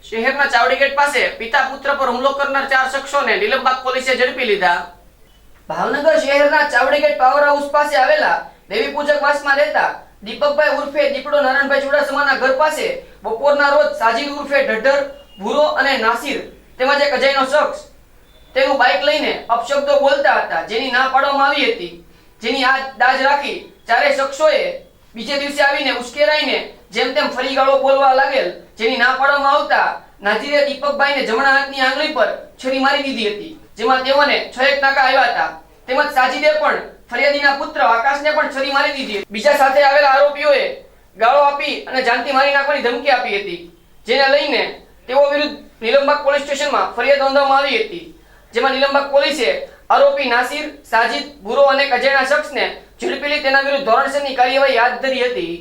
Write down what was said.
શહેરના ચાવડી ગેટ પાસે પિતા પુત્ર પર હુમલો કરનાર 4 શખ્સોને નીલમબાગ પોલીસે ઝડપી લીધા। ભાવનગર શહેરના ચાવડી ગેટ પાવર હાઉસ પાસે આવેલા દેવી પૂજક વાસમાં રહેતા દીપકભાઈ ઉર્ફે દીપડો નારાયણભાઈ ચુડાસમાના ઘર પાસે બપોરના રોજ સાજીદ ઉર્ફે ઢઢર, ભૂરો અને નાસિર તેમજ એક અજયનો શખ્સ તેનું બાઇક લઈને અપશબ્દો બોલતા હતા, જેની ના પાડવામાં આવી હતી। જેની આ દાજ રાખી ચારે શખ્સોએ બીજે દિવસે આવીને ઉશ્કેરાઈને જેમ તેમ ફરી ગાળો બોલવા લાગેલ, જેની ના પાડવામાં આવતા નાજીરે દીપકભાઈને જમણા હાથની આંગળી પર છરી મારી દીધી હતી, જેમાં તેઓને 6 નાકા આવ્યા હતા। તેમજ સાજીદે પણ ફરિયાદીના પુત્ર આકાશને પણ છરી મારી દીધી। બીજા સાથે આવેલા આરોપીઓએ ગાળો આપી અને જાનથી મારી નાખવાની ધમકી આપી હતી, જેને લઈને તેઓ વિરુદ્ધ નીલમબાગ પોલીસ સ્ટેશનમાં ફરિયાદ નોંધવામાં આવી હતી, જેમાં નીલમબાગ પોલીસે આરોપી નાસિર, સાજીદ, ભૂરો અને અજયના શખ્સને ઝડપી લઈ તેના વિરુદ્ધ ધોરણસરની કાર્યવાહી હાથ ધરી હતી।